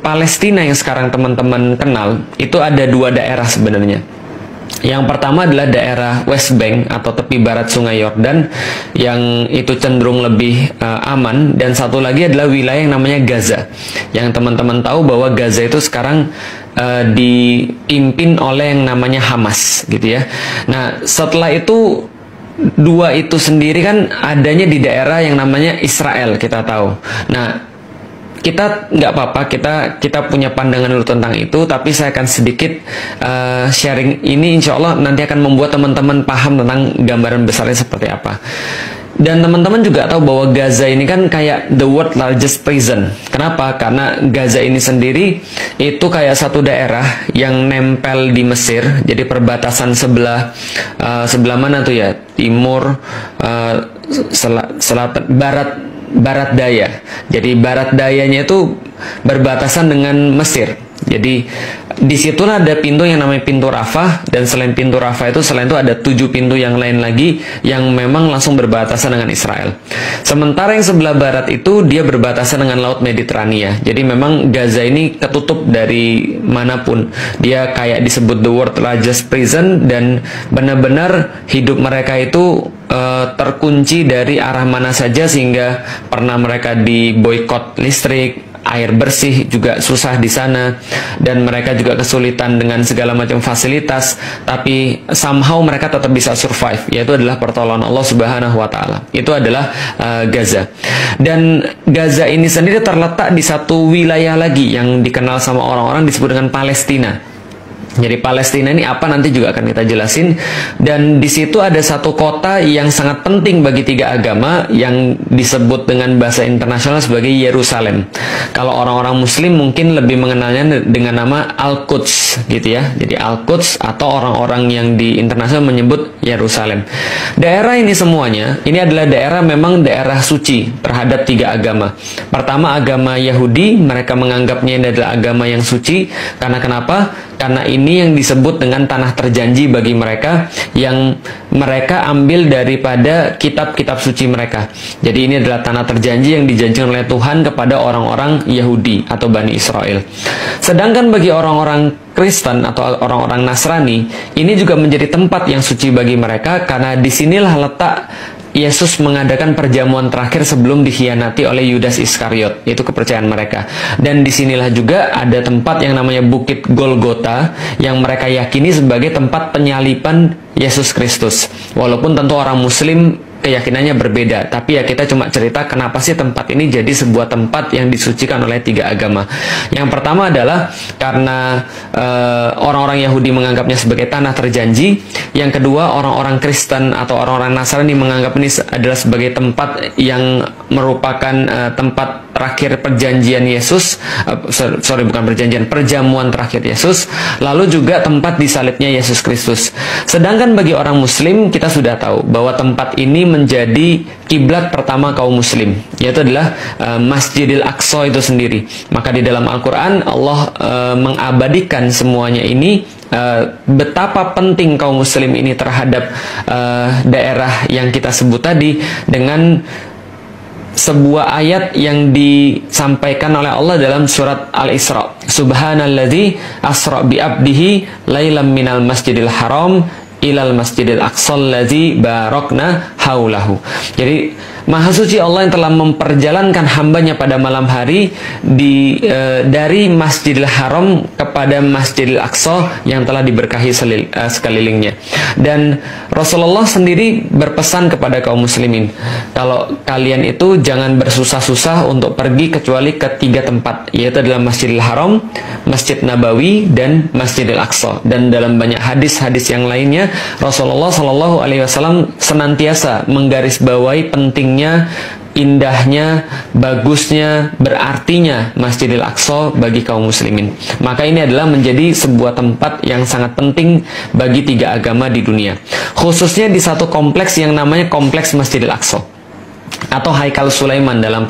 Palestina yang sekarang teman-teman kenal, itu ada dua daerah sebenarnya. Yang pertama adalah daerah West Bank atau tepi barat Sungai Yordan yang itu cenderung lebih aman, dan satu lagi adalah wilayah yang namanya Gaza. Yang teman-teman tahu bahwa Gaza itu sekarang dipimpin oleh yang namanya Hamas, gitu ya. Nah, setelah itu dua itu sendiri kan adanya di daerah yang namanya Israel, kita tahu. Nah, kita nggak apa-apa, kita punya pandangan dulu tentang itu, tapi saya akan sedikit sharing ini, insya Allah nanti akan membuat teman-teman paham tentang gambaran besarnya seperti apa. Dan teman-teman juga tahu bahwa Gaza ini kan kayak the world largest prison. Kenapa? Karena Gaza ini sendiri itu kayak satu daerah yang nempel di Mesir. Jadi perbatasan sebelah mana tuh ya? Timur, selatan, barat daya. Jadi barat dayanya itu berbatasan dengan Mesir. Jadi disitulah ada pintu yang namanya pintu Rafah, dan selain pintu Rafah itu, selain itu ada 7 pintu yang lain lagi yang memang langsung berbatasan dengan Israel. Sementara yang sebelah barat itu dia berbatasan dengan Laut Mediterania. Jadi memang Gaza ini ketutup dari manapun. Dia kayak disebut the world largest prison, dan benar-benar hidup mereka itu terkunci dari arah mana saja, sehingga pernah mereka diboikot listrik, air bersih juga susah di sana, dan mereka juga kesulitan dengan segala macam fasilitas, tapi somehow mereka tetap bisa survive, yaitu adalah pertolongan Allah Subhanahu wa taala. Itu adalah Gaza. Dan Gaza ini sendiri terletak di satu wilayah lagi yang dikenal sama orang-orang disebut dengan Palestina. Jadi Palestina ini apa nanti juga akan kita jelasin. Dan di situ ada satu kota yang sangat penting bagi 3 agama yang disebut dengan bahasa internasional sebagai Yerusalem. Kalau orang-orang Muslim mungkin lebih mengenalnya dengan nama Al-Quds, gitu ya. Jadi Al-Quds, atau orang-orang yang di internasional menyebut Yerusalem. Daerah ini semuanya, ini adalah daerah memang daerah suci terhadap 3 agama. Pertama, agama Yahudi, mereka menganggapnya ini adalah agama yang suci. Karena kenapa? Karena ini yang disebut dengan tanah terjanji bagi mereka, yang mereka ambil daripada kitab-kitab suci mereka. Jadi ini adalah tanah terjanji yang dijanjikan oleh Tuhan kepada orang-orang Yahudi atau Bani Israel. Sedangkan bagi orang-orang Kristen atau orang-orang Nasrani, ini juga menjadi tempat yang suci bagi mereka, karena disinilah letak Yesus mengadakan perjamuan terakhir sebelum dikhianati oleh Yudas Iskariot. Itu kepercayaan mereka. Dan disinilah juga ada tempat yang namanya Bukit Golgota, yang mereka yakini sebagai tempat penyaliban Yesus Kristus. Walaupun tentu orang Muslim keyakinannya berbeda, tapi ya kita cuma cerita kenapa sih tempat ini jadi sebuah tempat yang disucikan oleh 3 agama. Yang pertama adalah karena orang-orang Yahudi menganggapnya sebagai tanah terjanji. Yang kedua, orang-orang Kristen atau orang-orang Nasrani menganggap ini adalah sebagai tempat yang merupakan tempat terakhir perjanjian Yesus, perjamuan terakhir Yesus, lalu juga tempat disalibnya Yesus Kristus. Sedangkan bagi orang Muslim, kita sudah tahu bahwa tempat ini menjadi kiblat pertama kaum Muslim, yaitu adalah Masjidil Aqsa itu sendiri. Maka di dalam Al-Quran Allah mengabadikan semuanya ini, betapa penting kaum Muslim ini terhadap daerah yang kita sebut tadi, dengan sebuah ayat yang disampaikan oleh Allah dalam surat Al-Isra. Subhanalladzi asra bi abdihi lailam minal masjidil haram ilal masjidil aqsal ladzi barakna haulahu. Jadi Maha suci Allah yang telah memperjalankan hambanya pada malam hari dari Masjidil Haram kepada Masjidil Aqsa yang telah diberkahi sekelilingnya. Dan Rasulullah sendiri berpesan kepada kaum muslimin, kalau kalian itu jangan bersusah-susah untuk pergi kecuali ke 3 tempat, yaitu adalah Masjidil Haram, Masjid Nabawi, dan Masjidil Aqsa. Dan dalam banyak hadis-hadis yang lainnya, Rasulullah SAW senantiasa menggarisbawahi pentingnya, indahnya, bagusnya, berartinya Masjidil Aqsa bagi kaum muslimin. Maka ini adalah menjadi sebuah tempat yang sangat penting bagi 3 agama di dunia. Khususnya di satu kompleks yang namanya kompleks Masjidil Aqsa atau Haikal Sulaiman dalam